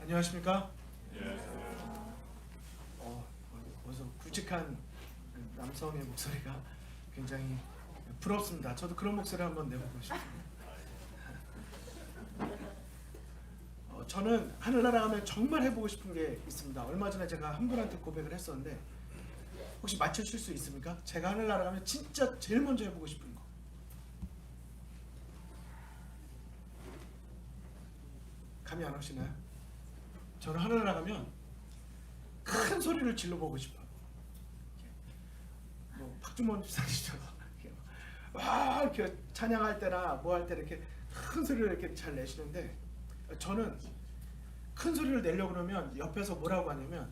안녕하십니까? 예. 어서 굵직한 남성의 목소리가 굉장히 부럽습니다. 저도 그런 목소리 한번 내보고 싶습니다. 저는 하늘나라 가면 정말 해보고 싶은 게 있습니다. 얼마 전에 제가 한 분한테 고백을 했었는데 혹시 맞춰주실 수 있습니까? 제가 하늘나라 가면 진짜 제일 먼저 해보고 싶은 거. 감이 안 오시나요? 저는 하늘나라 가면 큰 소리를 질러보고 싶어요. 뭐 박주원 집사님처럼 와 이렇게 찬양할 때나 뭐 할 때 이렇게 큰 소리를 이렇게 잘 내시는데 저는 큰 소리를 내려고 그러면 옆에서 뭐라고 하냐면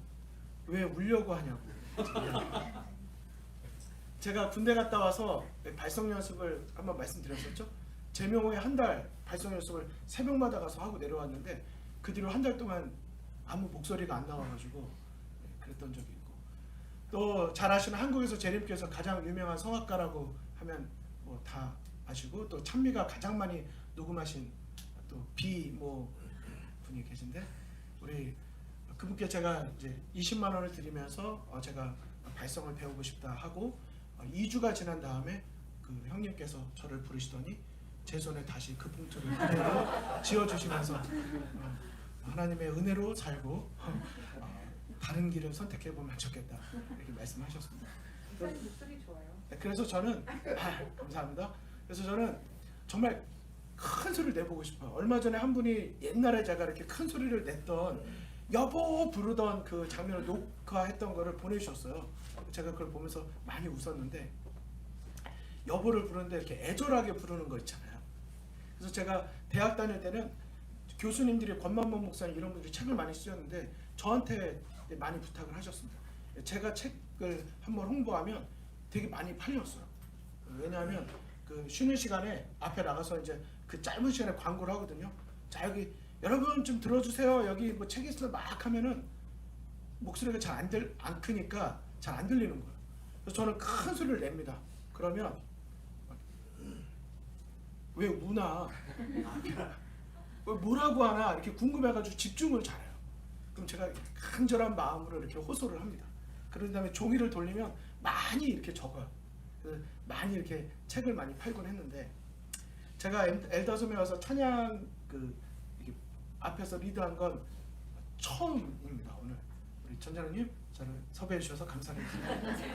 왜 울려고 하냐고. 제가 군대 갔다 와서 발성 연습을 한번 말씀드렸었죠. 제명호에 한 달 발성 연습을 새벽마다 가서 하고 내려왔는데 그 뒤로 한 달 동안 아무 목소리가 안 나와가지고 그랬던 적이 있고, 또 잘 아시는 한국에서 재림교에서 가장 유명한 성악가라고 하면 뭐 다 아시고, 또 찬미가 가장 많이 녹음하신 또 뭐 분이 계신데 우리 그분께 제가 이제 20만 원을 드리면서 제가 발성을 배우고 싶다 하고 2주가 지난 다음에 그 형님께서 저를 부르시더니 제 손에 다시 그 봉투를 그대로 지어주시면서 하나님의 은혜로 살고 다른 길을 선택해보면 좋겠다 이렇게 말씀하셨습니다. 목소리 좋아요. 그래서 저는 감사합니다. 그래서 저는 정말 큰 소리를 내보고 싶어요. 얼마 전에 한 분이 옛날에 제가 이렇게 큰 소리를 냈던 여보 부르던 그 장면을 녹화했던 거를 보내주셨어요. 제가 그걸 보면서 많이 웃었는데, 여보를 부르는데 이렇게 애절하게 부르는 거 있잖아요. 그래서 제가 대학 다닐 때는 교수님들이 권만범 목사님 이런 분들이 책을 많이 쓰셨는데 저한테 많이 부탁을 하셨습니다. 제가 책을 한번 홍보하면 되게 많이 팔렸어요. 왜냐하면 그 쉬는 시간에 앞에 나가서 이제 그 짧은 시간에 광고를 하거든요. 자, 여기 여러분 좀 들어주세요. 여기 뭐 책 있어 막 하면은 목소리가 잘 안 크니까 잘 안 들리는 거예요. 그래서 저는 큰 소리를 냅니다. 그러면 왜 우나? 뭐라고 하나 이렇게 궁금해가지고 집중을 잘해요. 그럼 제가 간절한 마음으로 이렇게 호소를 합니다. 그런 다음에 종이를 돌리면 많이 이렇게 적어요. 많이 이렇게 책을 많이 팔곤 했는데, 제가 엘더섬에 와서 찬양 이렇게 앞에서 리드한 건 처음입니다. 오늘 우리 전장님 저를 섭외해 주셔서 감사드립니다.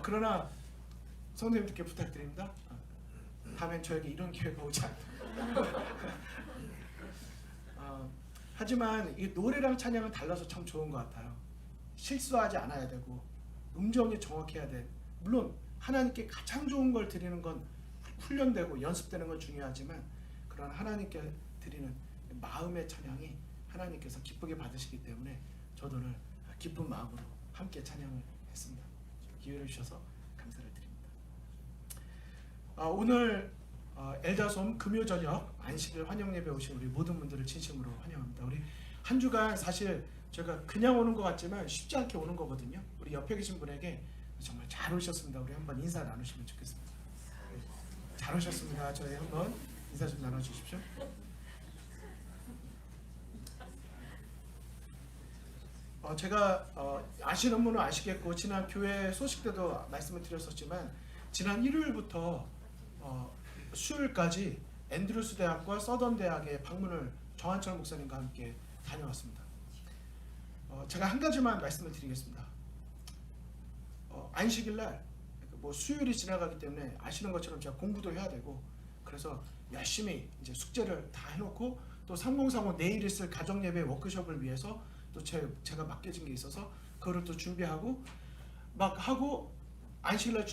그러나 성도님들께 부탁드립니다. 다음엔 저에게 이런 기회가 오지 않도록. 하지만 이 노래랑 찬양은 달라서 참 좋은 것 같아요. 실수하지 않아야 되고 음정이 정확해야 돼. 물론 하나님께 가장 좋은 걸 드리는 건 훈련되고 연습되는 건 중요하지만, 그런 하나님께 드리는 마음의 찬양이 하나님께서 기쁘게 받으시기 때문에 저도 오늘 기쁜 마음으로 함께 찬양을 했습니다. 기회를 주셔서 감사를 드립니다. 오늘 엘다솜 금요 저녁 안식일 환영 예배 오신 우리 모든 분들을 진심으로 환영합니다. 우리 한 주간 사실 제가 그냥 오는 것 같지만 쉽지 않게 오는 거거든요. 우리 옆에 계신 분에게 정말 잘 오셨습니다. 우리 한번 인사 나누시면 좋겠습니다. 잘 오셨습니다. 저희 한번 인사 좀 나눠주십시오. 제가 아시는 분은 아시겠고 지난 교회 소식 때도 말씀을 드렸었지만, 지난 일요일부터 수요일까지 앤드루스 대학과 서던 대학에 방문을 정한철 목사님과 함께 다녀왔습니다. 제가 한 가지만 말씀을 드리겠습니다. 안식일날 뭐 수요일이 지나가기 때문에 아시는 것처럼 제가 공부도 해야 되고, 그래서 열심히 이제 숙제를 다 해놓고, 또 3035 내일 있을 가정예배 워크숍을 위해서 또 제가 맡겨진 게 있어서 그거를 또 준비하고 막 하고, 안식일날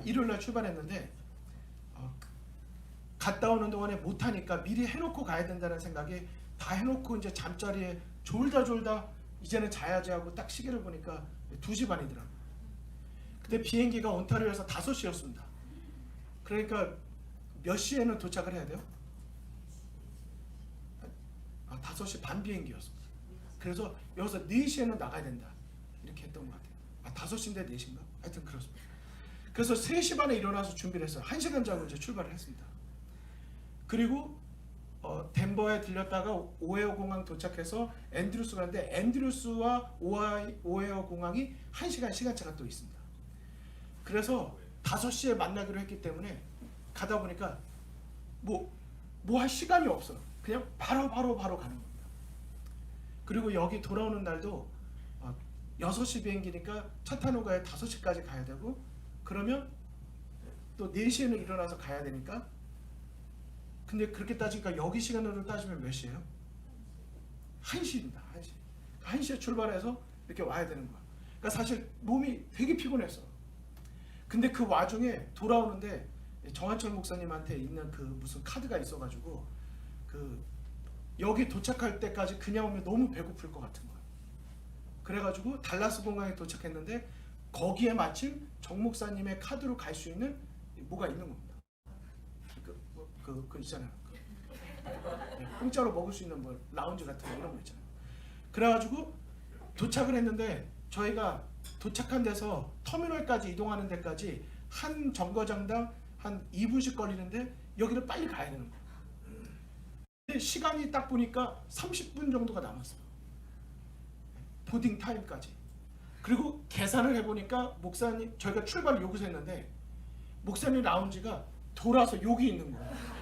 일요일날 출발했는데 갔다 오는 동안에 못하니까 미리 해놓고 가야 된다는 생각에 다 해놓고 이제 잠자리에 졸다 이제는 자야지 하고 딱 시계를 보니까 2시 반이더라고요. 그때 비행기가 온타리오에서 5시였습니다. 그러니까 몇 시에는 도착을 해야 돼요? 5시 반 비행기였습니다. 그래서 여기서 4시에는 나가야 된다 이렇게 했던 것 같아요. 5시인데 4시인가? 하여튼 그렇습니다. 그래서 3시 반에 일어나서 준비를 했어요. 1시간 자고 이제 출발을 했습니다. 그리고 덴버에 들렸다가 오헤어 공항 도착해서 앤드루스 가는데 앤드루스와 오헤어 공항이 1시간 시간차가 또 있습니다. 그래서 5시에 만나기로 했기 때문에 가다 보니까 뭐 할 시간이 없어. 그냥 바로 가는 겁니다. 그리고 여기 돌아오는 날도 6시 비행기니까 차타노가에 5시까지 가야 되고, 그러면 또 4시에는 일어나서 가야 되니까, 근데 그렇게 따지니까 여기 시간으로 따지면 몇 시예요? 1시입니다. 1시. 1시에 출발해서 이렇게 와야 되는 거야. 그러니까 사실 몸이 되게 피곤했어. 근데 그 와중에 돌아오는데 정한철 목사님한테 있는 그 무슨 카드가 있어가지고 그 여기 도착할 때까지 그냥 오면 너무 배고플 것 같은 거야. 그래가지고 달라스 공항에 도착했는데 거기에 마침 정 목사님의 카드로 갈 수 있는 뭐가 있는 겁니다. 그 있잖아요. 공짜로 먹을 수 있는 뭐 라운지 같은 거 이런 거 있잖아요. 그래가지고 도착을 했는데 저희가 도착한 데서 터미널까지 이동하는 데까지 한 정거장당 한 2분씩 걸리는데 여기를 빨리 가야 되는 거예요. 근데 시간이 딱 보니까 30분 정도가 남았어요. 보딩 타임까지. 그리고 계산을 해보니까 목사님, 저희가 출발을 여기서 했는데 목사님 라운지가 돌아서 여기 있는 거예요.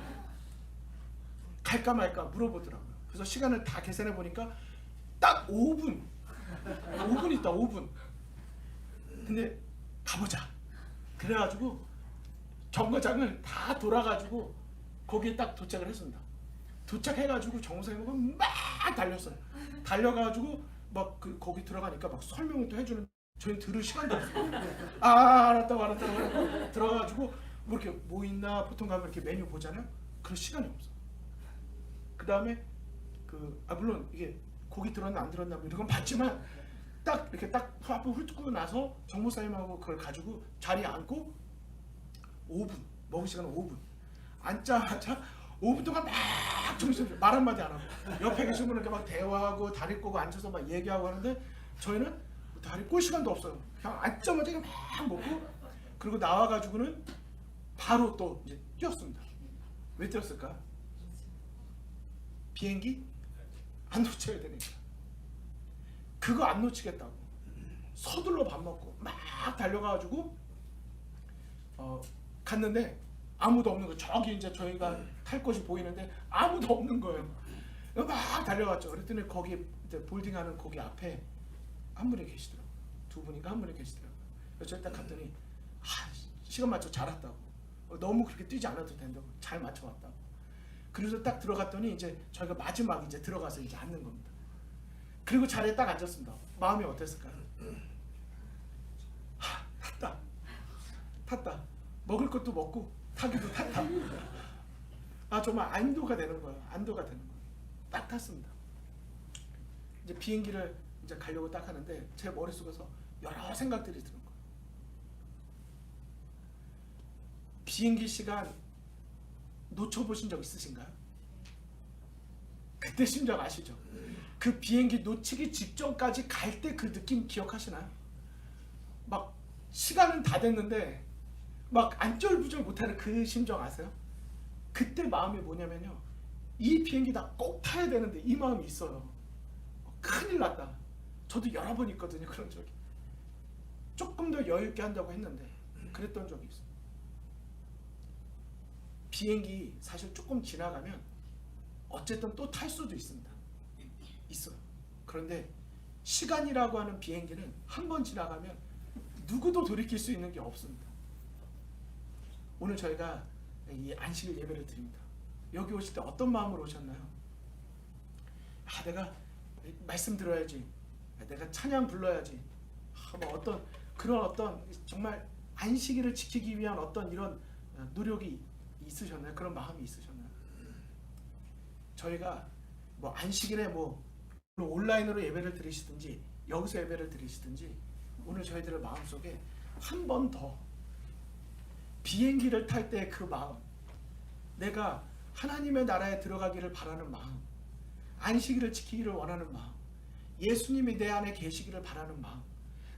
갈까 말까 물어보더라고요. 그래서 시간을 다 계산해 보니까 딱 5분 있다. 5분. 근데 가보자. 그래가지고 정거장을 다 돌아가지고 거기에 딱 도착을 했습니다. 도착해가지고 정상님하고 막 달렸어요. 달려가지고 막 거기 들어가니까 막 설명을 또 해주는, 저희는 들을 시간도 없어요. 알았다고 들어가가지고 뭐 이렇게 뭐 있나, 보통 가면 이렇게 메뉴 보잖아요. 그럴 시간이 없어. 그 다음에 물론 이게 고기 들었나 안 들었나 뭐 이런 건 봤지만 딱 이렇게 딱 한번 훑고 나서 정목사님하고 그걸 가지고 자리에 앉고 5분, 먹을 시간은 5분. 앉자마자 5분 동안 막 정신 말 한마디 안 하고 옆에 계신 분은 막 대화하고 다리 꼬고 앉아서 막 얘기하고 하는데 저희는 다리 꼴 시간도 없어요. 그냥 앉자마자 막 먹고, 그리고 나와가지고는 바로 또 이제 뛰었습니다. 왜 뛰었을까? 비행기 안 놓쳐야 되니까. 그거 안 놓치겠다고 서둘러 밥 먹고 막 달려가가지고 갔는데 아무도 없는 거예요. 저기 이제 저희가 탈 것이 보이는데 아무도 없는 거예요. 막 달려갔죠. 그랬더니 거기 이제 볼딩하는 거기 앞에 한 분이 계시더라고요. 2분인가 한 분이 계시더라고요. 그래서 저희 딱 갔더니 시간 맞춰 잘 왔다고. 너무 그렇게 뛰지 않아도 된다고. 잘 맞춰 왔다고. 그래서 딱 들어갔더니 이제 저희가 마지막 이제 들어가서 이제 앉는 겁니다. 그리고 자리에 딱 앉았습니다. 마음이 어땠을까요? 탔다. 먹을 것도 먹고 타기도 탔다. 정말 안도가 되는 거예요. 안도가 되는 거예요. 딱 탔습니다. 이제 비행기를 이제 가려고 딱 하는데 제 머릿속에서 여러 생각들이 드는 거예요. 비행기 시간 놓쳐보신 적 있으신가요? 그때 심정 아시죠? 그 비행기 놓치기 직전까지 갈 때 그 느낌 기억하시나요? 막 시간은 다 됐는데 막 안절부절 못하는 그 심정 아세요? 그때 마음이 뭐냐면요, 이 비행기 나 꼭 타야 되는데 이 마음이 있어요. 큰일 났다. 저도 여러 번 있거든요. 그런 적이. 조금 더 여유 있게 한다고 했는데 그랬던 적이 있어요. 비행기 사실 조금 지나가면 어쨌든 또 탈 수도 있습니다. 있어요. 그런데 시간이라고 하는 비행기는 한 번 지나가면 누구도 돌이킬 수 있는 게 없습니다. 오늘 저희가 이 안식일 예배를 드립니다. 여기 오실 때 어떤 마음으로 오셨나요? 내가 말씀 들어야지, 내가 찬양 불러야지, 뭐 어떤 정말 안식일을 지키기 위한 어떤 이런 노력이 있으셨나요? 그런 마음이 있으셨나요? 저희가 뭐 안식일에 뭐 온라인으로 예배를 드리시든지 여기서 예배를 드리시든지 오늘 저희들의 마음속에 한 번 더 비행기를 탈 때 그 마음, 내가 하나님의 나라에 들어가기를 바라는 마음, 안식일을 지키기를 원하는 마음, 예수님이 내 안에 계시기를 바라는 마음,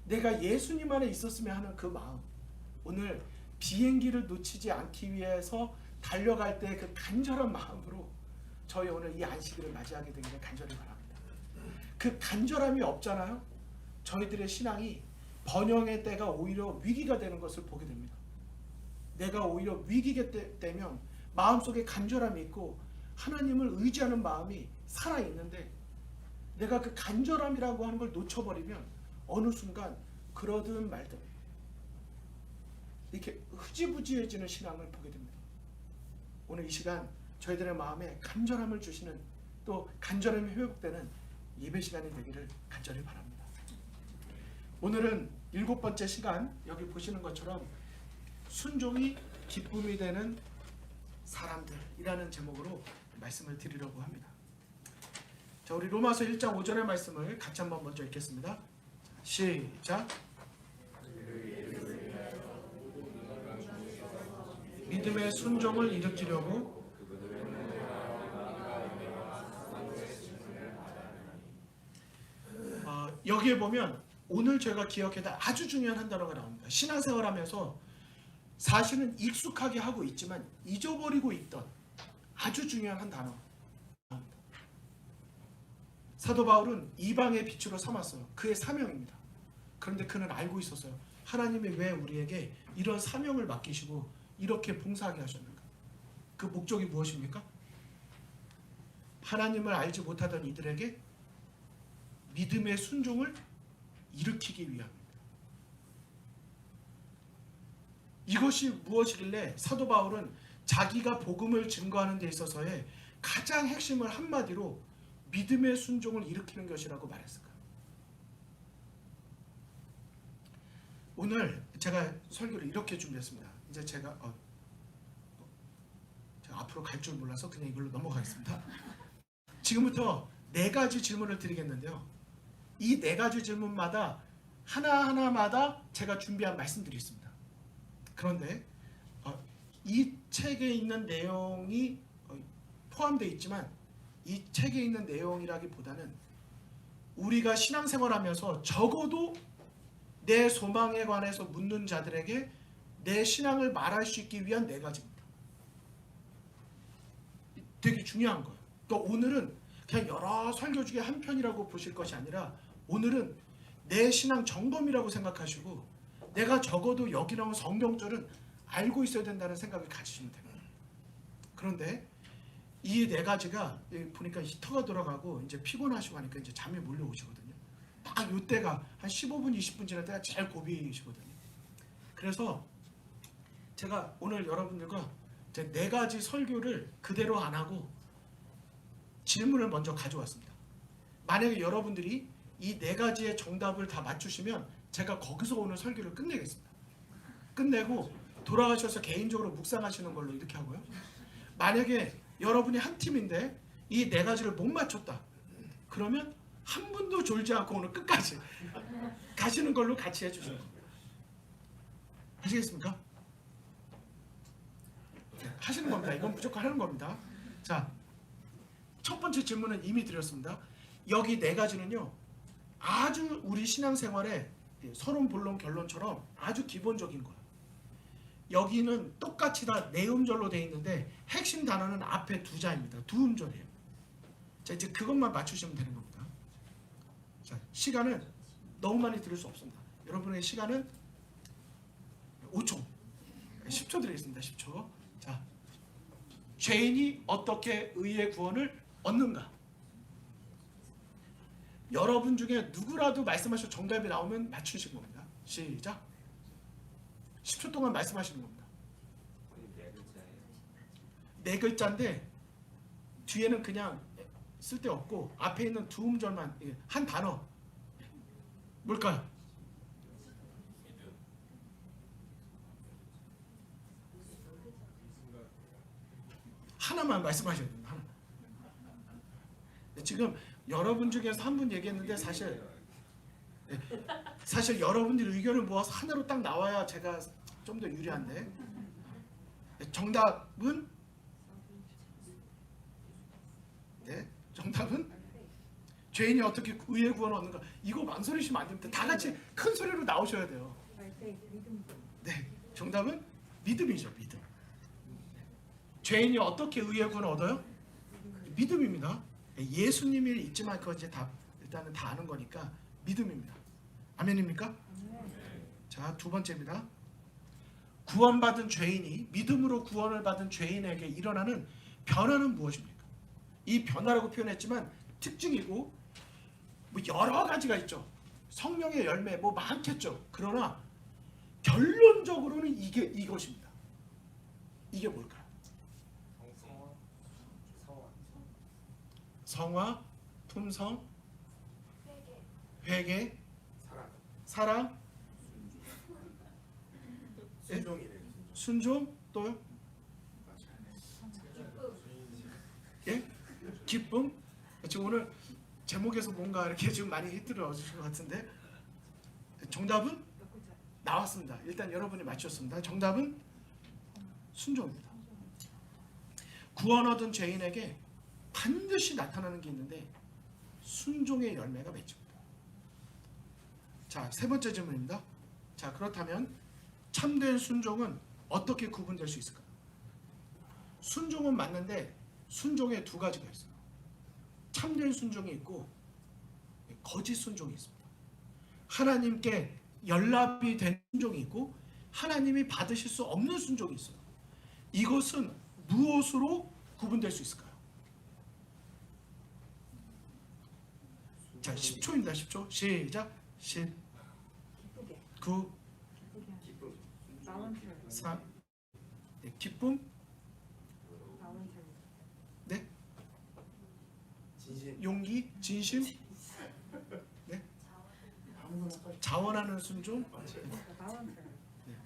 내가 예수님 안에 있었으면 하는 그 마음, 오늘 비행기를 놓치지 않기 위해서 달려갈 때 그 간절한 마음으로 저희 오늘 이 안식일을 맞이하게 되기를 간절히 바랍니다. 그 간절함이 없잖아요. 저희들의 신앙이 번영의 때가 오히려 위기가 되는 것을 보게 됩니다. 내가 오히려 위기가 되면 마음속에 간절함이 있고 하나님을 의지하는 마음이 살아있는데 내가 그 간절함이라고 하는 걸 놓쳐버리면 어느 순간 그러든 말든 이렇게 흐지부지해지는 신앙을 보게 됩니다. 오늘 이 시간 저희들의 마음에 간절함을 주시는, 또 간절함이 회복되는 예배 시간이 되기를 간절히 바랍니다. 오늘은 7번째 시간, 여기 보시는 것처럼 순종이 기쁨이 되는 사람들이라는 제목으로 말씀을 드리려고 합니다. 자, 우리 로마서 1장 5절의 말씀을 같이 한번 먼저 읽겠습니다. 시작. 믿음의 순종을 일으키려고 여기에 보면 오늘 제가 기억해야 될 아주 중요한 한 단어가 나옵니다. 신앙생활하면서 사실은 익숙하게 하고 있지만 잊어버리고 있던 아주 중요한 한 단어 나옵니다. 사도 바울은 이방의 빛으로 삼았어요. 그의 사명입니다. 그런데 그는 알고 있었어요. 하나님이 왜 우리에게 이런 사명을 맡기시고 이렇게 봉사하게 하셨는가? 그 목적이 무엇입니까? 하나님을 알지 못하던 이들에게 믿음의 순종을 일으키기 위함입니다. 이것이 무엇이길래 사도 바울은 자기가 복음을 증거하는 데 있어서의 가장 핵심을 한마디로 믿음의 순종을 일으키는 것이라고 말했을까? 오늘 제가 설교를 이렇게 준비했습니다. 이제 제가 앞으로 갈 줄 몰라서 그냥 이걸로 넘어가겠습니다. 지금부터 4가지 질문을 드리겠는데요. 이 4가지 질문마다 하나하나마다 제가 준비한 말씀들이 있습니다. 그런데 이 책에 있는 내용이 포함되어 있지만 이 책에 있는 내용이라기보다는 우리가 신앙생활하면서 적어도 내 소망에 관해서 묻는 자들에게 내 신앙을 말할 수 있기 위한 4가지입니다. 되게 중요한 거예요. 그러니까 오늘은 그냥 여러 설교 중에 한 편이라고 보실 것이 아니라 오늘은 내 신앙 점검이라고 생각하시고 내가 적어도 여기 나온 성경절은 알고 있어야 된다는 생각을 가지시면 됩니다. 그런데 이 4가지가 보니까 히터가 돌아가고 이제 피곤하시고 하니까 이제 잠이 몰려오시거든요. 딱 이때가 한 15분 20분 지날 때가 제일 고비이시거든요. 그래서 제가 오늘 여러분들과 이제 4가지 설교를 그대로 안 하고 질문을 먼저 가져왔습니다. 만약에 여러분들이 이 4가지의 정답을 다 맞추시면 제가 거기서 오늘 설교를 끝내겠습니다. 끝내고 돌아가셔서 개인적으로 묵상하시는 걸로 이렇게 하고요. 만약에 여러분이 한 팀인데 이 4가지를 못 맞췄다. 그러면 한 분도 졸지 않고 오늘 끝까지 가시는 걸로 같이 해주시는 겁니다. 아시겠습니까? 네, 하시는 겁니다. 이건 무조건 하는 겁니다. 자, 첫 번째 질문은 이미 드렸습니다. 여기 4가지는요. 아주 우리 신앙생활의 서론, 본론, 결론처럼 아주 기본적인 거예요. 여기는 똑같이 다 내음절로 되어 있는데 핵심 단어는 앞에 2자입니다. 2음절이에요. 자, 이제 그것만 맞추시면 되는 겁니다. 자, 시간은 너무 많이 들을 수 없습니다. 여러분의 시간은 5초, 10초 드리겠습니다. 10초. 자, 죄인이 어떻게 의의 구원을 얻는가? 여러분 중에 누구라도 말씀하셔 정답이 나오면 맞추시는 겁니다. 시작. 10초 동안 말씀하시는 겁니다. 4글자인데 뒤에는 그냥 쓸데없고 앞에 있는 2음절만 한 단어 뭘까요? 하나만 말씀하셔야 됩니다. 하나. 지금 여러분 중에서 한 분 얘기했는데 사실 여러분들 의견을 모아서 하나로 딱 나와야 제가 좀 더 유리한데 정답은 정답은 죄인이 어떻게 의의 구원을 얻는가. 이거 망설이시면 안 됩니다. 다 같이 큰 소리로 나오셔야 돼요. 네, 정답은 믿음이죠. 믿음. 죄인이 어떻게 의의 구원을 얻어요? 믿음입니다. 예수님을 잊지만 그거 이제 다 일단은 다 아는 거니까 믿음입니다. 아멘입니까? 자, 두 번째입니다. 구원받은 죄인이 믿음으로 구원을 받은 죄인에게 일어나는 변화는 무엇입니까? 이 변화라고 표현했지만 특징이고 뭐 여러 가지가 있죠. 성령의 열매 뭐 많겠죠. 그러나 결론적으로는 이것입니다. 이게 뭘까요? 성화, 품성, 회개, 사랑, 순종, 또요? 예? 기쁨? 지금 오늘 제목에서 뭔가 이렇게 좀 많이 힌트를 얻으신 것 같은데 정답은 나왔습니다. 일단 여러분이 맞추셨습니다. 정답은 순종입니다. 구원 얻은 죄인에게 반드시 나타나는 게 있는데 순종의 열매가 맺힙니다. 자, 세 번째 질문입니다. 자, 그렇다면 참된 순종은 어떻게 구분될 수 있을까요? 순종은 맞는데 순종에 두 가지가 있어요. 참된 순종이 있고 거짓 순종이 있습니다. 하나님께 연락이 된 순종이 있고 하나님이 받으실 수 없는 순종이 있어요. 이것은 무엇으로 구분될 수 있을까요? 자, 10초입니다. 10초. 시작. 10, 9, 3, 네, 기쁨, 네, 용기, 진심, 네, 자원하는 순종, 네.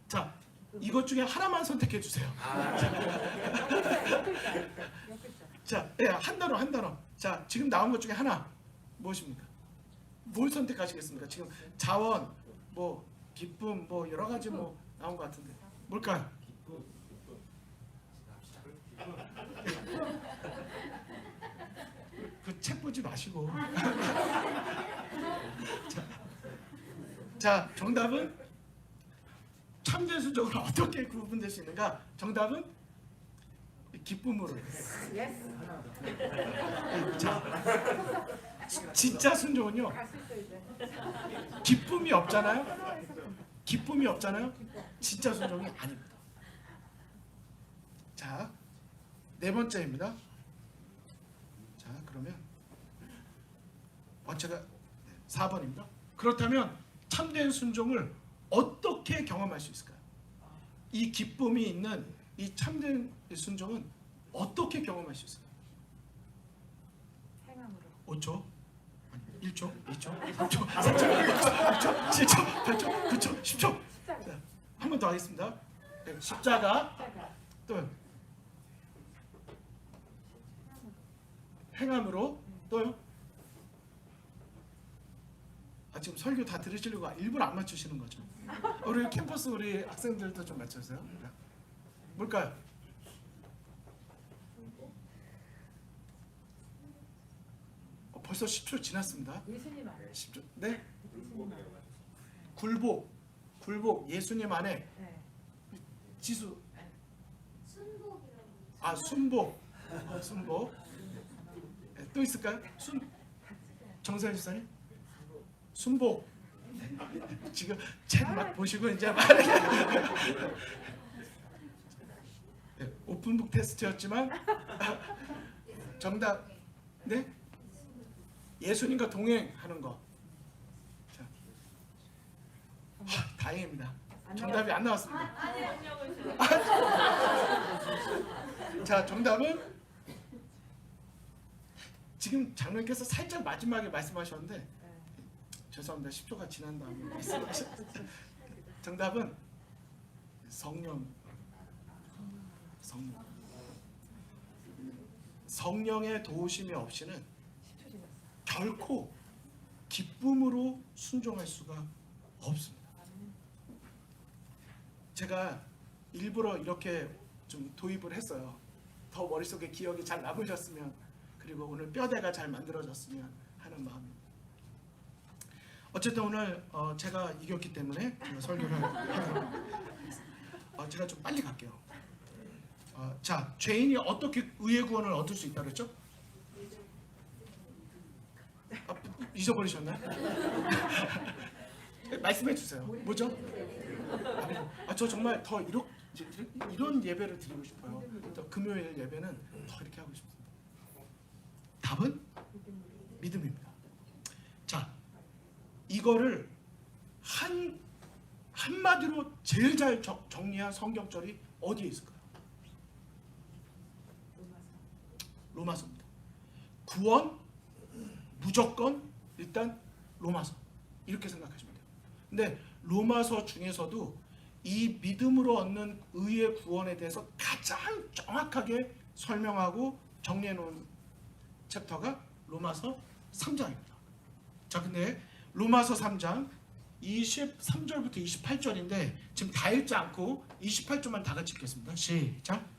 자, 이것 중에 하나만 선택해 주세요. 자, 예, 한 단어. 자, 지금 나온 것 중에 하나 무엇입니까? 뭘 선택하시겠습니까? 지금 자원, 뭐 기쁨, 뭐 여러 가지 뭐 나온 것 같은데 뭘까요? 그 책 보지 마시고. 자, 정답은 참된 순종으로 어떻게 구분될 수 있는가? 정답은 기쁨으로. 자, 진짜 순종은요. 기쁨이 없잖아요. 기쁨이 없잖아요. 진짜 순종이 아닙니다. 자, 네 번째입니다. 자, 그러면 제가 4번입니다. 그렇다면 참된 순종을 어떻게 경험할 수 있을까요? 이 기쁨이 있는 이 참된 순종은 어떻게 경험할 수 있을까요? 행함으로. 5초, 1초, 2초, 3초, 4초, 5초, 6초, 7초, 8초, 9초, 10초. 한 번 더 하겠습니다. 네, 십자가, 또 행함으로, 또요. 지금 설교 다 들으시려고 일부러 안 맞추시는 거죠? 우리 캠퍼스 우리 학생들도 좀 맞춰주세요. 뭘까요? 벌써 10초 지났습니다. 예수님 안에. 10초. 네? 예수님 안에. 굴복 예수님 안에. 네. 지수. 순복. 순복. 네, 또 있을까요? 정선 지사님? 순복. 지금 챗 막 보시고 이제 막 네, 오픈북 테스트였지만 정답. 네? 예수님과 동행하는 거. 자, 다행입니다. 정답이 안 나왔습니다. 자, 정답은 지금 장로님께서 살짝 마지막에 말씀하셨는데 죄송합니다. 10초가 지난 다음에 말씀하셨어요. 정답은 성령의 도우심이 없이는 결코 기쁨으로 순종할 수가 없습니다. 제가 일부러 이렇게 좀 도입을 했어요. 더 머릿속에 기억이 잘 남으셨으면, 그리고 오늘 뼈대가 잘 만들어졌으면 하는 마음입니다. 어쨌든 오늘 제가 이겼기 때문에 설교를 하겠습니다. 제가 좀 빨리 갈게요. 자, 죄인이 어떻게 의의 구원을 얻을 수 있다 그랬죠? 아, 잊어버리셨나요? 말씀해 주세요. 뭐죠? 저 정말 더 이런 예배를 드리고 싶어요. 또 금요일 예배는 더 이렇게 하고 싶습니다. 답은 믿음입니다. 자, 이거를 한마디로 제일 잘 정리한 성경절이 어디에 있을까요? 로마서입니다. 구원 무조건 일단 로마서 이렇게 생각하시면 돼요. 근데 로마서 중에서도 이 믿음으로 얻는 의의 구원에 대해서 가장 정확하게 설명하고 정리해 놓은 챕터가 로마서 3장입니다. 자, 근데 로마서 3장 23절부터 28절인데 지금 다 읽지 않고 28절만 다 같이 읽겠습니다. 시작.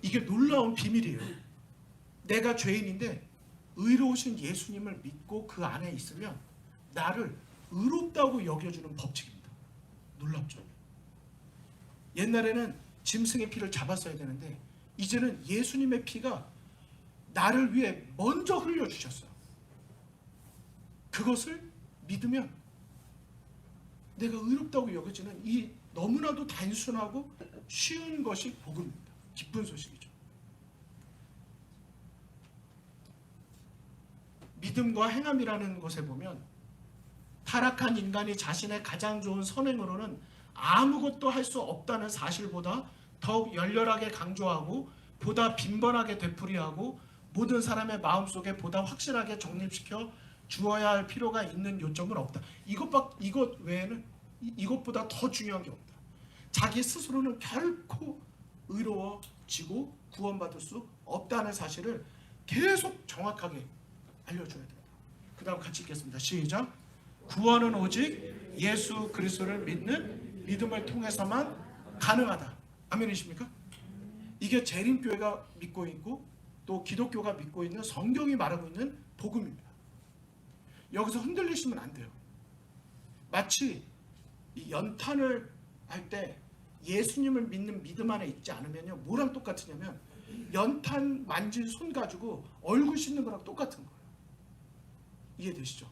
이게 놀라운 비밀이에요. 내가 죄인인데 의로우신 예수님을 믿고 그 안에 있으면 나를 의롭다고 여겨주는 법칙입니다. 놀랍죠? 옛날에는 짐승의 피를 잡았어야 되는데 이제는 예수님의 피가 나를 위해 먼저 흘려주셨어요. 그것을 믿으면 내가 의롭다고 여겨지는 이 너무나도 단순하고 쉬운 것이 복음입니다. 기쁜 소식이죠. 믿음과 행함이라는 것에 보면 타락한 인간이 자신의 가장 좋은 선행으로는 아무것도 할 수 없다는 사실보다 더욱 열렬하게 강조하고 보다 빈번하게 되풀이하고 모든 사람의 마음속에 보다 확실하게 정립시켜 주어야 할 필요가 있는 요점은 없다. 이것 외에는 이것보다 더 중요한 게 없다. 자기 스스로는 결코 의로워지고 구원받을 수 없다는 사실을 계속 정확하게 알려줘야 된다. 그 다음 같이 읽겠습니다. 시작. 구원은 오직 예수 그리스도를 믿는 믿음을 통해서만 가능하다. 아멘이십니까? 이게 재림교회가 믿고 있고 또 기독교가 믿고 있는 성경이 말하고 있는 복음입니다. 여기서 흔들리시면 안 돼요. 마치 이 연탄을 할 때 예수님을 믿는 믿음 안에 있지 않으면요, 뭐랑 똑같으냐면 연탄 만진 손 가지고 얼굴 씻는 거랑 똑같은 거예요. 이해되시죠?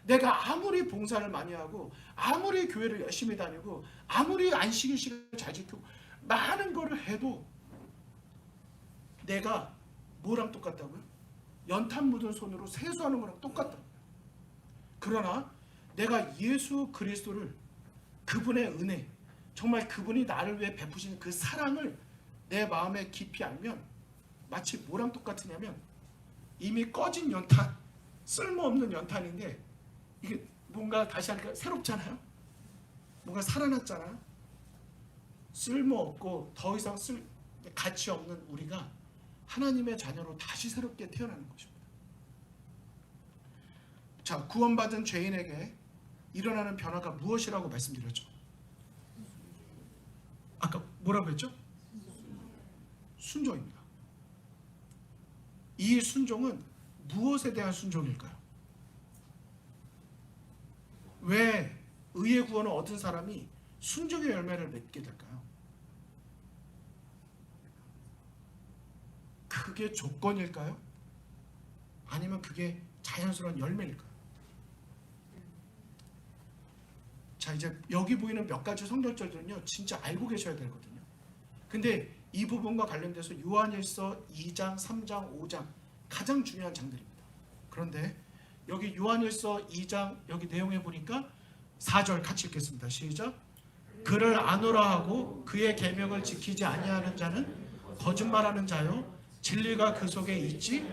내가 아무리 봉사를 많이 하고 아무리 교회를 열심히 다니고 아무리 안식일식을 잘 지키고 많은 거를 해도 내가 뭐랑 똑같다고요? 연탄 묻은 손으로 세수하는 거랑 똑같다고요. 그러나 내가 예수 그리스도를, 그분의 은혜, 정말 그분이 나를 위해 베푸시는 그 사랑을 내 마음에 깊이 알면 마치 뭐랑 똑같으냐면 이미 꺼진 연탄, 쓸모없는 연탄인데 이게 뭔가 다시 하니까 새롭잖아요. 뭔가 살아났잖아요. 쓸모없고 더 이상 가치 없는 우리가 하나님의 자녀로 다시 새롭게 태어나는 것입니다. 자, 구원받은 죄인에게 일어나는 변화가 무엇이라고 말씀드렸죠? 아까 뭐라고 했죠? 순종입니다. 이 순종은 무엇에 대한 순종일까요? 왜 의의 구원을 얻은 사람이 순종의 열매를 맺게 될까요? 그게 조건일까요? 아니면 그게 자연스러운 열매일까요? 자, 이제 여기 보이는 몇 가지 성경절들은요 진짜 알고 계셔야 되거든요. 근데 이 부분과 관련돼서 요한일서 2장, 3장, 5장 가장 중요한 장들입니다. 그런데 여기 요한일서 2장 여기 내용에 보니까 4절 같이 읽겠습니다. 시작. 그를 아노라 하고 그의 계명을 지키지 아니하는 자는 거짓말하는 자요 진리가 그 속에 있지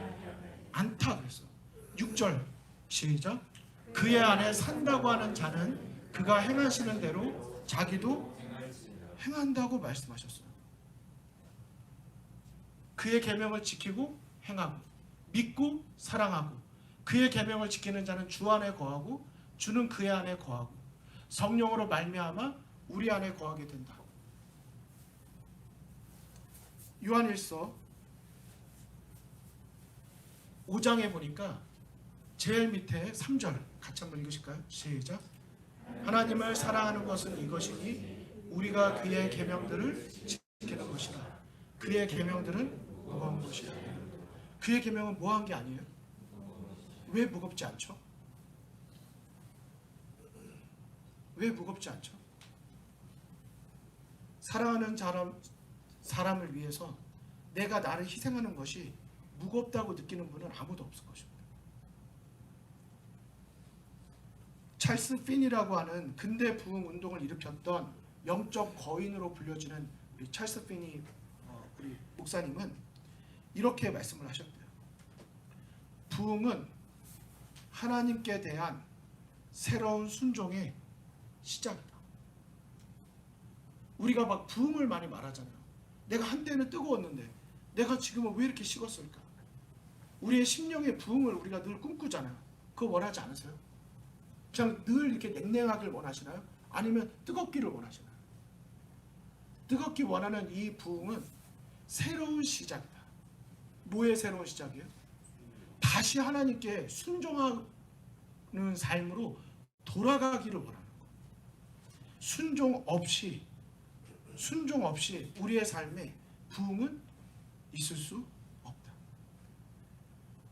않다 그랬어. 6절 시작. 그의 안에 산다고 하는 자는 그가 행하시는 대로 자기도 행한다고 말씀하셨어요. 그의 계명을 지키고 행하고 믿고 사랑하고 그의 계명을 지키는 자는 주 안에 거하고 주는 그의 안에 거하고 성령으로 말미암아 우리 안에 거하게 된다. 요한일서 5장에 보니까 제일 밑에 3절 같이 한번 읽으실까요? 시작. 하나님을 사랑하는 것은 이것이니 우리가 그의 계명들을 지키는 것이라. 그의 계명들은 무거운 것이라. 그의 계명은 뭐한 게 아니에요? 왜 무겁지 않죠? 왜 무겁지 않죠? 사랑하는 사람을 위해서 내가 나를 희생하는 것이 무겁다고 느끼는 분은 아무도 없을 것입니다. 찰스 핀이라고 하는 근대 부흥 운동을 일으켰던 영적 거인으로 불려지는 우리 찰스 핀이 우리 목사님은 이렇게 말씀을 하셨대요. 부흥은 하나님께 대한 새로운 순종의 시작이다. 우리가 막 부흥을 많이 말하잖아요. 내가 한때는 뜨거웠는데 내가 지금은 왜 이렇게 식었을까? 우리의 심령의 부흥을 우리가 늘 꿈꾸잖아요. 그거 원하지 않으세요? 그냥 늘 이렇게 냉랭하길 원하시나요? 아니면 뜨겁기를 원하시나요? 뜨겁기 원하는 이 부흥은 새로운 시작이다. 뭐의 새로운 시작이에요? 다시 하나님께 순종하는 삶으로 돌아가기를 원하는 거예요. 순종 없이 우리의 삶에 부흥은 있을 수 없다.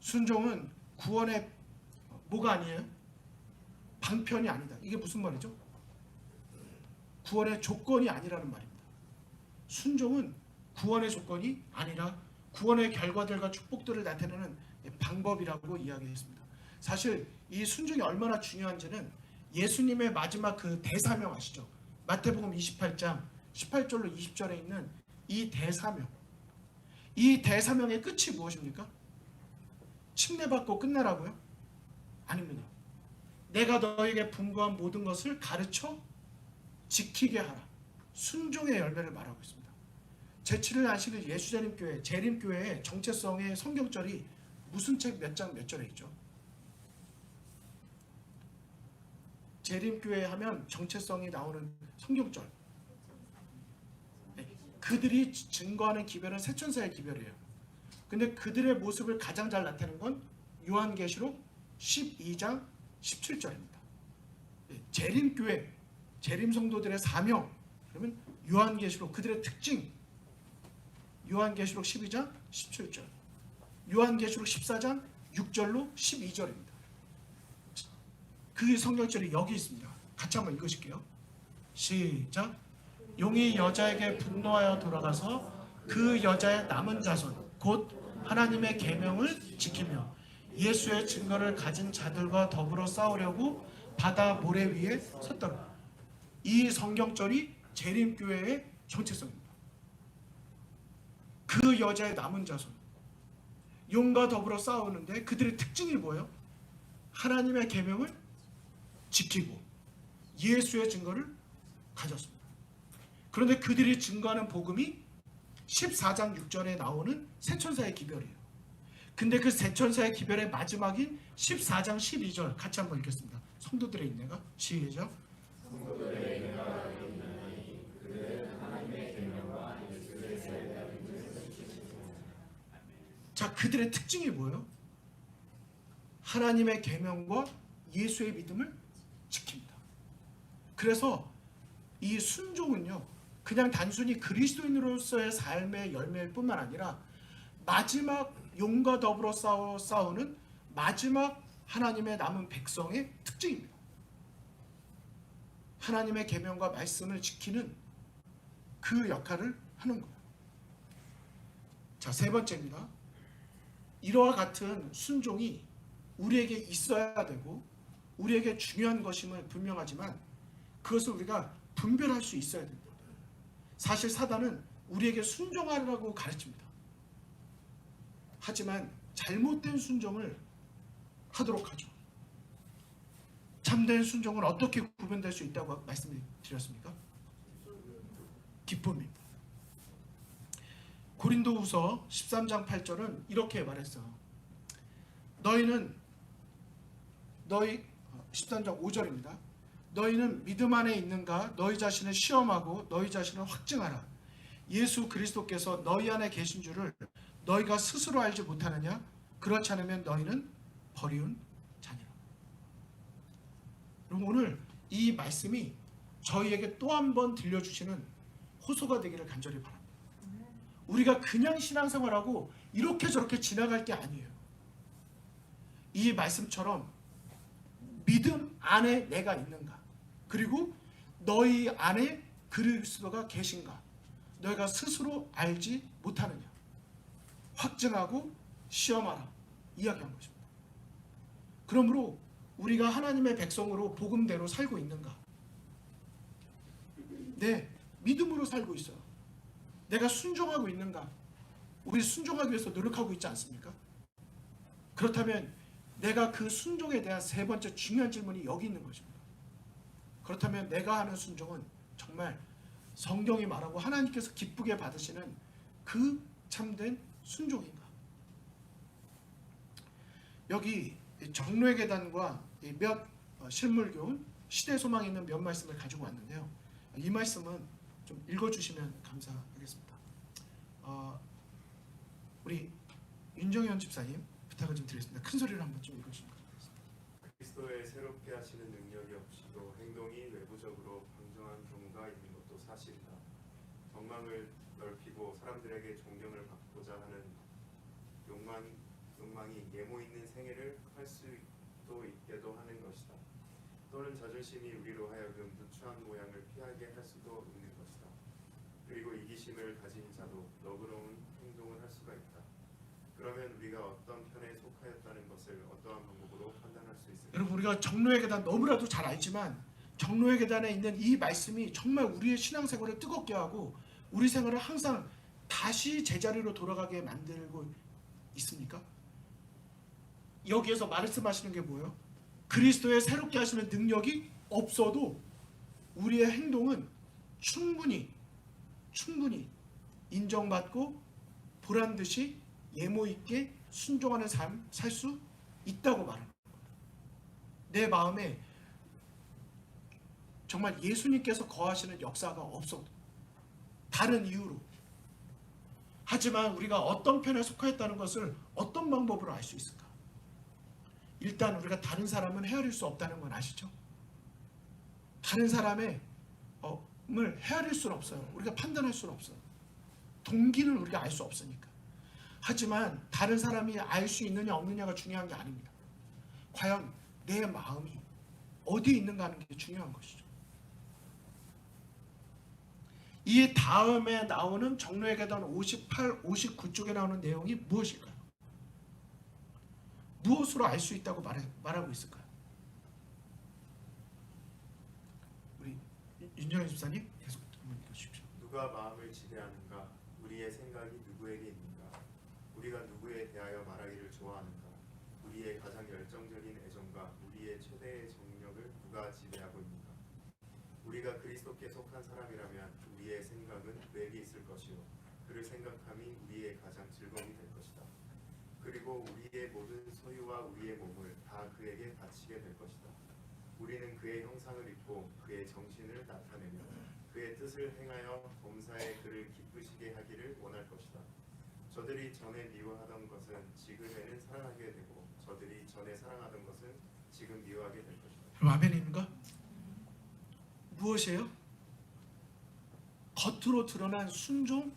순종은 구원의 뭐가 아니에요? 방편이 아니다. 이게 무슨 말이죠? 구원의 조건이 아니라는 말입니다. 순종은 구원의 조건이 아니라 구원의 결과들과 축복들을 나타내는 방법이라고 이야기했습니다. 사실 이 순종이 얼마나 중요한지는 예수님의 마지막 그 대사명 아시죠? 마태복음 28장 18절로 20절에 있는 이 대사명. 이 대사명의 끝이 무엇입니까? 침례받고 끝나라고요? 아닙니다. 내가 너에게 분부한 모든 것을 가르쳐 지키게 하라. 순종의 열매를 말하고 있습니다. 제7일 안식일 예수재림교회 재림교회의 정체성의 성경절이 무슨 책 몇 장 몇 절에 있죠? 재림교회 하면 정체성이 나오는 성경절. 그들이 증거하는 기별은 세천사의 기별이에요. 근데 그들의 모습을 가장 잘 나타내는 건 요한계시록 12장 17절입니다. 재림교회, 재림성도들의 사명, 그러면 요한계시록 그들의 특징, 요한계시록 12장 17절, 요한계시록 14장 6절로 12절입니다. 그 성경절이 여기 있습니다. 같이 한번 읽으실게요. 시작. 용이 여자에게 분노하여 돌아가서 그 여자의 남은 자손 곧 하나님의 계명을 지키며 예수의 증거를 가진 자들과 더불어 싸우려고 바다 모래 위에 섰더라. 이 성경절이 재림교회의 정체성입니다. 그 여자의 남은 자손 용과 더불어 싸우는데 그들의 특징이 뭐예요? 하나님의 계명을 지키고 예수의 증거를 가졌습니다. 그런데 그들이 증거하는 복음이 14장 6절에 나오는 세천사의 기별이에요. 근데 그 세천사의 기별의 마지막인 14장 12절 같이 한번 읽겠습니다. 성도들의 인내가 시작. 자, 그들의 특징이 뭐예요? 하나님의 계명과 예수의 믿음을 지킵니다. 그래서 이 순종은요, 그냥 단순히 그리스도인으로서의 삶의 열매일 뿐만 아니라 마지막 용과 더불어 싸우는 마지막 하나님의 남은 백성의 특징입니다. 하나님의 계명과 말씀을 지키는 그 역할을 하는 거예요. 자, 세 번째입니다. 이와 같은 순종이 우리에게 있어야 되고 우리에게 중요한 것임을 분명하지만 그것을 우리가 분별할 수 있어야 됩니다. 사실 사단은 우리에게 순종하라고 가르칩니다. 하지만 잘못된 순종을 하도록 하죠. 참된 순종은 어떻게 구분될 수 있다고 말씀드렸습니까? 기쁨입니다. 고린도후서 13장 8절은 이렇게 말했어요. 13장 5절입니다. 너희는 믿음 안에 있는가? 너희 자신을 시험하고 너희 자신을 확증하라. 예수 그리스도께서 너희 안에 계신 줄을 너희가 스스로 알지 못하느냐? 그렇지 않으면 너희는 버리운 자니라. 그럼 오늘 이 말씀이 저희에게 또 한 번 들려주시는 호소가 되기를 간절히 바랍니다. 우리가 그냥 신앙생활하고 이렇게 저렇게 지나갈 게 아니에요. 이 말씀처럼 믿음 안에 내가 있는가, 그리고 너희 안에 그리스도가 계신가, 너희가 스스로 알지 못하느냐, 확증하고 시험하라 이야기한 것입니다. 그러므로 우리가 하나님의 백성으로 복음대로 살고 있는가? 네, 믿음으로 살고 있어요. 내가 순종하고 있는가? 우리 순종하기 위해서 노력하고 있지 않습니까? 그렇다면 내가 그 순종에 대한 세 번째 중요한 질문이 여기 있는 것입니다. 그렇다면 내가 하는 순종은 정말 성경이 말하고 하나님께서 기쁘게 받으시는 그 참된 순종인가? 여기 정로의 계단과 몇 실물교훈 시대소망이 있는 몇 말씀을 가지고 왔는데요. 이 말씀은 좀 읽어주시면 감사하겠습니다. 우리 윤정현 집사님 부탁을 좀 드리겠습니다. 큰 소리로 한번 좀 읽어주시면 감사하겠습니다. 그리스도의 새롭게 하시는 능력이 없이도 행동이 외부적으로 방종한 경우가 있는 것도 사실이다. 정망을 넓히고 사람들에게 존경을 받고자 하는 욕망이 예모 있는 생애를 할 수도 있게도 하는 것이다. 또는 자존심이 우리로 하여금 누추한 모양을 피하게 할 수도 있는 것이다. 그리고 이기심을 가진 자도 너그러운 행동을 할 수가 있다. 그러면 우리가 어떤 편에 속하였다는 것을 어떠한 방법으로 판단할 수 있을까? 여러분, 우리가 정로의 계단 너무나도 잘 알지만 정로의 계단에 있는 이 말씀이 정말 우리의 신앙생활을 뜨겁게 하고 우리 생활을 항상 다시 제자리로 돌아가게 만들고 있습니까? 여기에서 말씀하시는 게 뭐예요? 그리스도의 새롭게 하시는 능력이 없어도 우리의 행동은 충분히 인정받고 보란듯이 예모 있게 순종하는 삶 살 수 있다고 말합니다. 내 마음에 정말 예수님께서 거하시는 역사가 없어도 다른 이유로, 하지만 우리가 어떤 편에 속하였다는 것을 어떤 방법으로 알 수 있을까? 일단 우리가 다른 사람은 헤아릴 수 없다는 건 아시죠? 다른 사람의 을 헤아릴 수는 없어요. 우리가 판단할 수는 없어요. 동기를 우리가 알 수 없으니까. 하지만 다른 사람이 알 수 있느냐 없느냐가 중요한 게 아닙니다. 과연 내 마음이 어디에 있는가 하는 게 중요한 것이죠. 이 다음에 나오는 정로의 계단 58, 59쪽에 나오는 내용이 무엇일까요? 무엇으로 알 수 있다고 말하고 있을까요? 우리 윤정현 집사님 계속 한번 읽어주십시오. 누가 마음을 지배하는가? 우리의 생각이 누구에게 있는가? 우리가 누구에 대하여 말하기를 좋아하는가? 우리의 가장 열정적인 애정과 우리의 최대의 정력을 누가 지배하고 있는가? 우리가 그리스도께 속한 사람이라면 우리의 생각은 그에게 있을 것이요 그를 생각함이 우리의 가장 즐거움이 될 것이다. 그리고 우리의 모든 소유와 우리의 몸을 다 그에게 바치게 될 것이다. 우리는 그의 형상을 입고 그의 정신을 나타내며 그의 뜻을 행하여 범사에 그를 기쁘시게 하기를 원할 것이다. 저들이 전에 미워하던 것은 지금에는 사랑하게 되고 저들이 전에 사랑하던 것은 지금 미워하게 될 것이다. 그럼 아멘입니까? 무엇이에요? 겉으로 드러난 순종,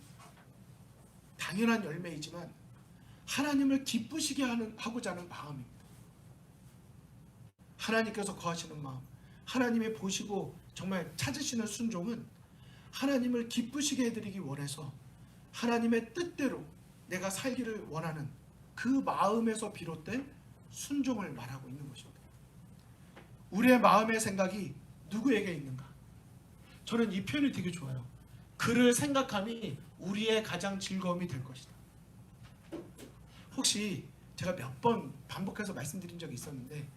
당연한 열매이지만 하나님을 기쁘시게 하고자 하는 마음입니다. 하나님께서 거하시는 마음, 하나님이 보시고 정말 찾으시는 순종은 하나님을 기쁘시게 해드리기 원해서 하나님의 뜻대로 내가 살기를 원하는 그 마음에서 비롯된 순종을 말하고 있는 것입니다. 우리의 마음의 생각이 누구에게 있는가? 저는 이 표현이 되게 좋아요. 그를 생각함이 우리의 가장 즐거움이 될 것이다. 혹시 제가 몇 번 반복해서 말씀드린 적이 있었는데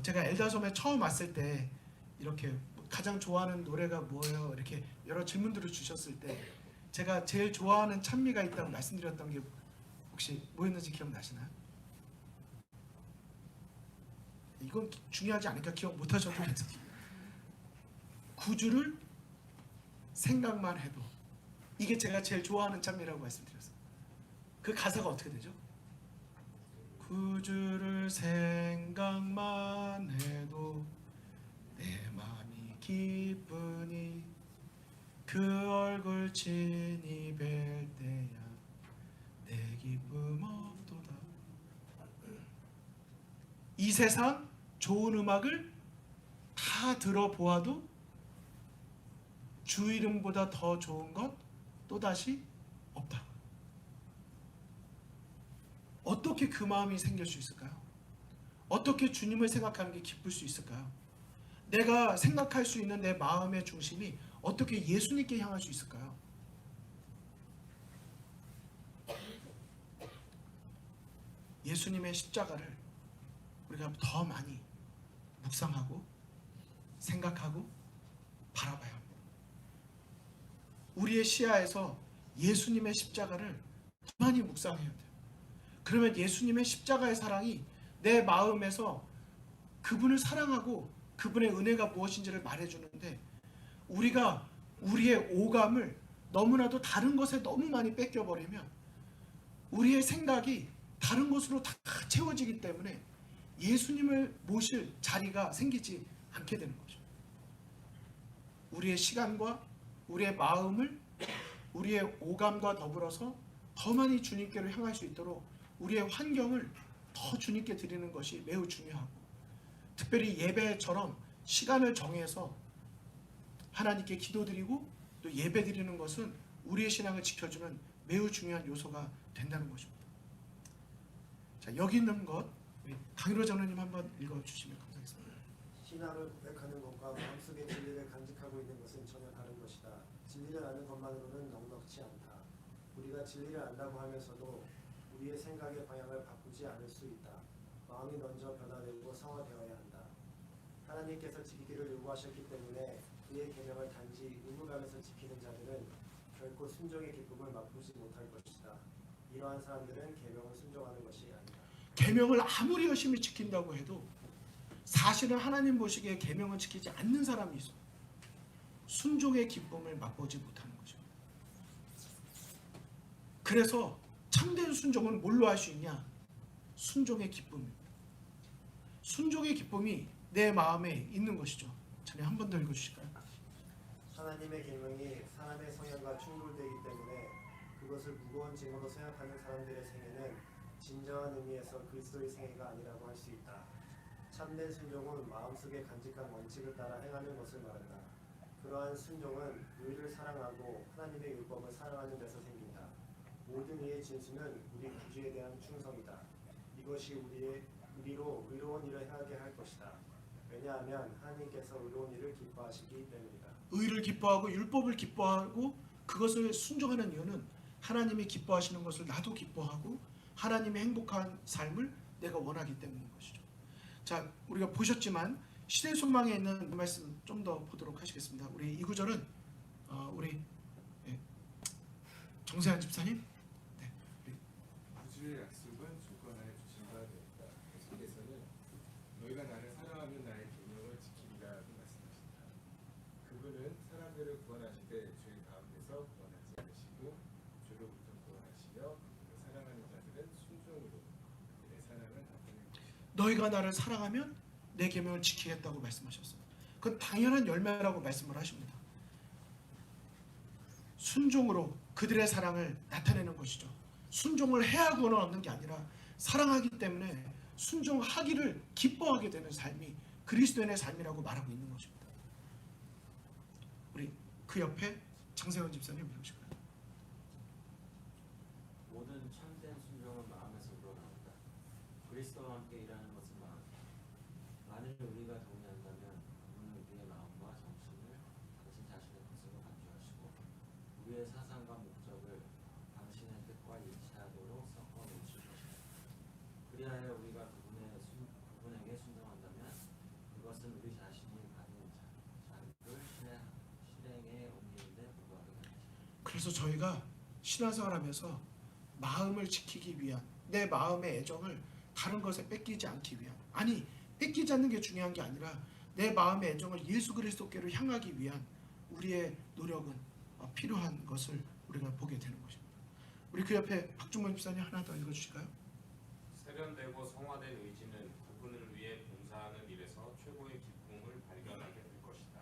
제가 엘다솜에 처음 왔을 때 이렇게 가장 좋아하는 노래가 뭐예요? 이렇게 여러 질문들을 주셨을 때 제가 제일 좋아하는 찬미가 있다고 말씀드렸던 게 혹시 뭐였는지 기억나시나요? 이건 중요하지 않으니까 기억 못하셔도 괜찮습니다. 구주를 생각만 해도, 이게 제가 제일 좋아하는 찬미라고 말씀드렸어요. 그 가사가 어떻게 되죠? 구주를 생각만 해도 기쁘니 그 얼굴 친히 뵐 때야 내 기쁨 없도다. 이 세상 좋은 음악을 다 들어보아도 주 이름보다 더 좋은 것 또다시 없다. 어떻게 그 마음이 생길 수 있을까요? 어떻게 주님을 생각하는 게 기쁠 수 있을까요? 내가 생각할 수 있는 내 마음의 중심이 어떻게 예수님께 향할 수 있을까요? 예수님의 십자가를 우리가 더 많이 묵상하고 생각하고 바라봐야 합니다. 우리의 시야에서 예수님의 십자가를 더 많이 묵상해야 돼요. 그러면 예수님의 십자가의 사랑이 내 마음에서 그분을 사랑하고 그분의 은혜가 무엇인지를 말해주는데, 우리가 우리의 오감을 너무나도 다른 것에 너무 많이 뺏겨버리면 우리의 생각이 다른 것으로 다 채워지기 때문에 예수님을 모실 자리가 생기지 않게 되는 거죠. 우리의 시간과 우리의 마음을 우리의 오감과 더불어서 더 많이 주님께로 향할 수 있도록 우리의 환경을 더 주님께 드리는 것이 매우 중요하고, 특별히 예배처럼 시간을 정해서 하나님께 기도드리고 또 예배드리는 것은 우리의 신앙을 지켜주는 매우 중요한 요소가 된다는 것입니다. 자, 여기 있는 것 우리 강일호 장로님 한번 읽어주시면 감사하겠습니다. 신앙을 고백하는 것과 마음속의 진리를 간직하고 있는 것은 전혀 다른 것이다. 진리를 아는 것만으로는 넉넉지 않다. 우리가 진리를 안다고 하면서도 우리의 생각의 방향을 바꾸지 않을 수 있다. 마음이 먼저 변화되고 성화되어야 한다. 하나님께서 지키기를 요구하셨기 때문에 그의 계명을 단지 의무감에서 지키는 자들은 결코 순종의 기쁨을 맛보지 못할 것이다. 이러한 사람들은 계명을 순종하는 것이 아니다. 계명을 아무리 열심히 지킨다고 해도 사실은 하나님 보시기에 계명을 지키지 않는 사람이 있어요. 순종의 기쁨을 맛보지 못하는 거죠. 그래서 참된 순종은 뭘로 할 수 있냐? 순종의 기쁨입니다. 순종의 기쁨이 내 마음에 있는 것이죠. 전에 한 번 더 읽어주실까요? 하나님의 계명이 사람의 성향과 충돌되기 때문에 그것을 무거운 짐으로 생각하는 사람들의 생애는 진정한 의미에서 그리스도의 생애가 아니라고 할 수 있다. 참된 순종은 마음속에 간직한 원칙을 따라 행하는 것을 말한다. 그러한 순종은 의를 사랑하고 하나님의 율법을 사랑하는 데서 생긴다. 모든 이의 진수는 우리 구주에 대한 충성이다. 이것이 우리로 의로운 일을 행하게 할 것이다. 왜냐하면 하나님께서 의로운 일을 기뻐하시기 때문이다. 의를 기뻐하고 율법을 기뻐하고 그것을 순종하는 이유는 하나님이 기뻐하시는 것을 나도 기뻐하고 하나님의 행복한 삶을 내가 원하기 때문인 것이죠. 자, 우리가 보셨지만 시대 소망에 있는 그 말씀 좀 더 보도록 하시겠습니다. 우리 이 구절은 우리 정세환 집사님. 네, 구주의 약속은 조건하에 주신 바 되었다. 계속해서는 너희가 나를 사랑하면 나의 계명을 지키리라고 말씀하신다. 그분은 사람들을 구원하실 때 죄 가운데서 구원하지 않으시고 죄로부터 구원하시며 그분을 사랑하는 자들은 순종으로 그들의 사랑을 나타내는 것이다. 너희가 나를 사랑하면 내 계명을 지키겠다고 말씀하셨어요. 그건 당연한 열매라고 말씀을 하십니다. 순종으로 그들의 사랑을 나타내는 것이죠. 순종을 해야고는 없는 게 아니라 사랑하기 때문에 순종하기를 기뻐하게 되는 삶이 그리스도인의 삶이라고 말하고 있는 것입니다. 우리 그 옆에 장세원 집사님 해보실까요? 모든 참된 순종은 마음에서 우러나온다. 그리스도와 함께 일하는 것은 마음이다. 만일 우리가 동의한다면 그분은 우리의 마음과 정신을 당신 자신의 뜻으로 간주하시고 우리의 사상과 목적을 당신의 뜻과 일치하도록 섞어 놓으실 것이다. 그리하여 우리가 그분에게 순종한다면 그것은 우리 자신이 가진 자유를 실행에 옮기는 데 불과하게 됩니다. 그래서 저희가 신앙생활하면서 마음을 지키기 위한 내 마음의 애정을 다른 것에 뺏기지 않기 위한, 아니 뺏기지 않는 게 중요한 게 아니라 내 마음의 애정을 예수 그리스도께로 향하기 위한 우리의 노력은 필요한 것을 우리가 보게 되는 것입니다. 우리 그 옆에 박중범 집사님 하나 더 읽어주실까요? 세련되고 성화된 의지는 그분을 위해 봉사하는 일에서 최고의 기쁨을 발견하게 될 것이다.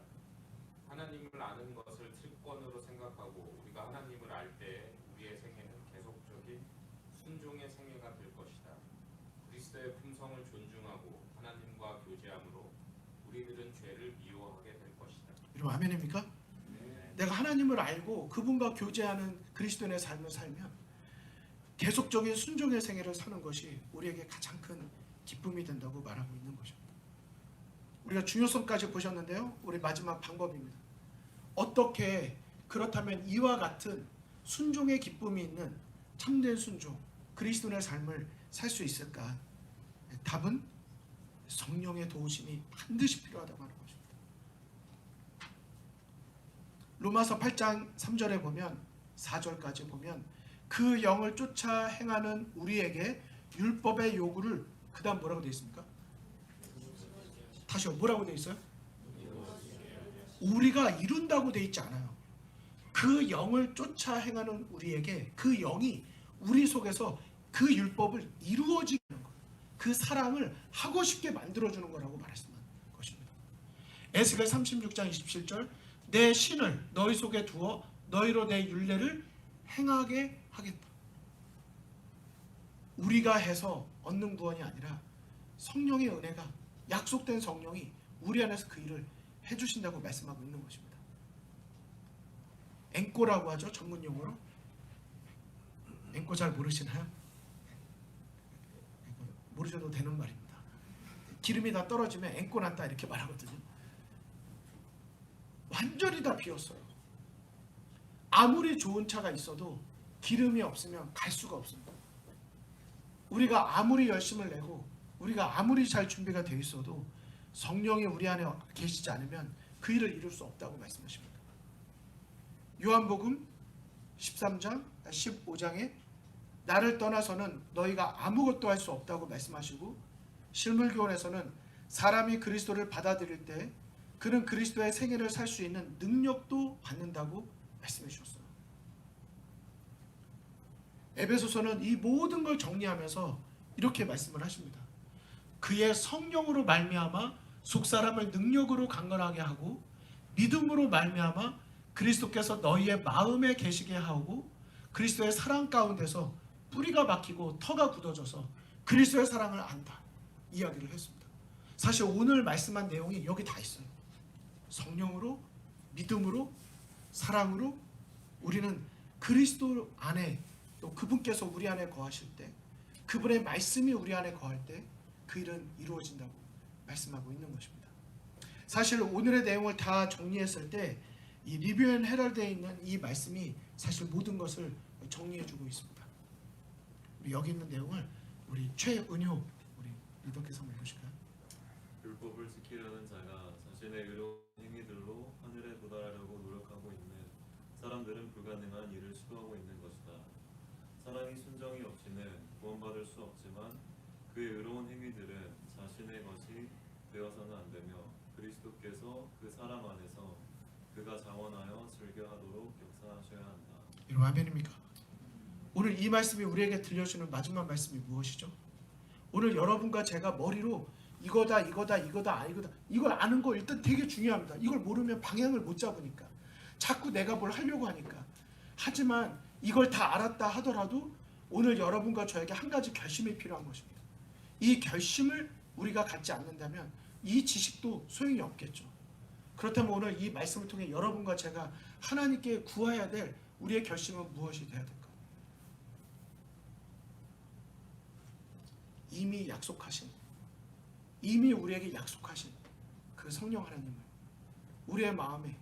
하나님을 아는 것을 특권으로 생각하고 우리가 하나님을 알 때 우리의 생애는 계속적인 순종의 생애가 될 것이다. 그리스도의 품성을 존중하고 하나님과 교제함으로 우리들은 죄를 미워하게 될 것이다. 여러분 아멘입니까? 내가 하나님을 알고 그분과 교제하는 그리스도인의 삶을 살면 계속적인 순종의 생애를 사는 것이 우리에게 가장 큰 기쁨이 된다고 말하고 있는 것입니다. 우리가 중요성까지 보셨는데요. 우리 마지막 방법입니다. 어떻게 그렇다면 이와 같은 순종의 기쁨이 있는 참된 순종, 그리스도인의 삶을 살 수 있을까? 답은 성령의 도우심이 반드시 필요하다고 하는 것입니다. 로마서 8장 3절에 보면 4절까지 보면 그 영을 쫓아 행하는 우리에게 율법의 요구를 그 다음 뭐라고 되어 있습니까? 다시요. 뭐라고 되어 있어요? 우리가 이룬다고 되어 있지 않아요. 그 영을 쫓아 행하는 우리에게 그 영이 우리 속에서 그 율법을 이루어지게 하는 것, 그 사랑을 하고 싶게 만들어주는 거라고 말했습니다. 것입니다. 에스겔 36장 27절 내 신을 너희 속에 두어 너희로 내 율례를 행하게 하겠다. 우리가 해서 얻는 구원이 아니라 성령의 은혜가 약속된 성령이 우리 안에서 그 일을 해주신다고 말씀하고 있는 것입니다. 앵꼬라고 하죠. 전문 용어로. 앵꼬 잘 모르시나요? 모르셔도 되는 말입니다. 기름이 다 떨어지면 앵꼬 났다 이렇게 말하거든요. 완전히 다 비었어요. 아무리 좋은 차가 있어도 기름이 없으면 갈 수가 없습니다. 우리가 아무리 열심을 내고 우리가 아무리 잘 준비가 되어 있어도 성령이 우리 안에 계시지 않으면 그 일을 이룰 수 없다고 말씀하십니다. 요한복음 13장 15장에 나를 떠나서는 너희가 아무것도 할 수 없다고 말씀하시고 실물교훈에서는 사람이 그리스도를 받아들일 때 그는 그리스도의 생애를 살 수 있는 능력도 받는다고 말씀해 주셨어요. 에베소서는 이 모든 걸 정리하면서 이렇게 말씀을 하십니다. 그의 성령으로 말미암아 속사람을 능력으로 강건하게 하고 믿음으로 말미암아 그리스도께서 너희의 마음에 계시게 하고 그리스도의 사랑 가운데서 뿌리가 박히고 터가 굳어져서 그리스도의 사랑을 안다 이야기를 했습니다. 사실 오늘 말씀한 내용이 여기 다 있어요. 성령으로 믿음으로 사랑으로 우리는 그리스도 안에 또 그분께서 우리 안에 거하실 때 그분의 말씀이 우리 안에 거할 때 그 일은 이루어진다고 말씀하고 있는 것입니다. 사실 오늘의 내용을 다 정리했을 때 이 리뷰 앤 헤럴드에 있는 이 말씀이 사실 모든 것을 정리해주고 있습니다. 우리 여기 있는 내용을 우리 최은효 우리 리더께서 한번 보실까요? 율법을 지키려는 자가 자신의 의로운 행위들로 하늘에 도달하려고 노력하고 있는 사람들은 불가능한 일을 시도하고 있는 것이다. 사람이 순정이 없이는 구원받을 수 없지만 그의 의로운 행위들은 자신의 것이 되어서는 안 되며 그리스도께서 그 사람 안에서 그가 장원하여 즐겨하도록 역사하셔야 한다. 여러분 아멘입니까? 오늘 이 말씀이 우리에게 들려주는 마지막 말씀이 무엇이죠? 오늘 여러분과 제가 머리로 이거다 이거다 이거다 이거다 이걸 아는 거 일단 되게 중요합니다. 이걸 모르면 방향을 못 잡으니까 자꾸 내가 뭘 하려고 하니까. 하지만 이걸 다 알았다 하더라도 오늘 여러분과 저에게 한 가지 결심이 필요한 것입니다. 이 결심을 우리가 갖지 않는다면 이 지식도 소용이 없겠죠. 그렇다면 오늘 이 말씀을 통해 여러분과 제가 하나님께 구해야 될 우리의 결심은 무엇이 되어야 될까? 이미 약속하신, 이미 우리에게 약속하신 그 성령 하나님을 우리의 마음에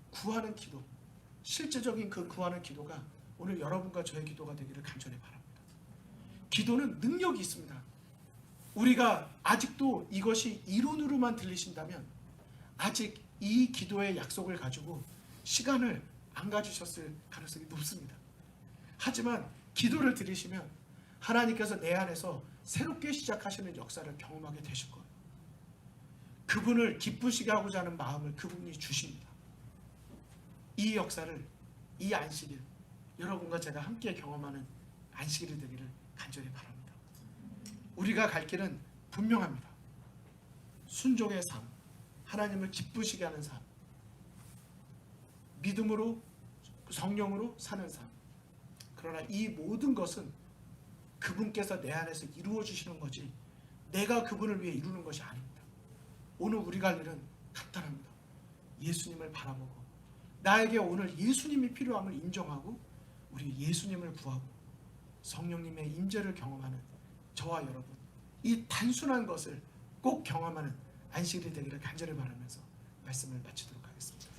구하는 기도, 실제적인 그 구하는 기도가 오늘 여러분과 저의 기도가 되기를 간절히 바랍니다. 기도는 능력이 있습니다. 우리가 아직도 이것이 이론으로만 들리신다면 아직 이 기도의 약속을 가지고 시간을 안 가지셨을 가능성이 높습니다. 하지만 기도를 들으시면 하나님께서 내 안에서 새롭게 시작하시는 역사를 경험하게 되실 거예요. 그분을 기쁘시게 하고자 하는 마음을 그분이 주십니다. 이 역사를, 이 안식일, 여러분과 제가 함께 경험하는 안식일이 되기를 간절히 바랍니다. 우리가 갈 길은 분명합니다. 순종의 삶, 하나님을 기쁘시게 하는 삶, 믿음으로 성령으로 사는 삶. 그러나 이 모든 것은 그분께서 내 안에서 이루어 주시는 거지 내가 그분을 위해 이루는 것이 아닙니다. 오늘 우리가 할 일은 간단합니다. 예수님을 바라보고 나에게 오늘 예수님이 필요함을 인정하고 우리 예수님을 구하고 성령님의 임재를 경험하는 저와 여러분, 이 단순한 것을 꼭 경험하는 안식일이 되기를 간절히 바라면서 말씀을 마치도록 하겠습니다.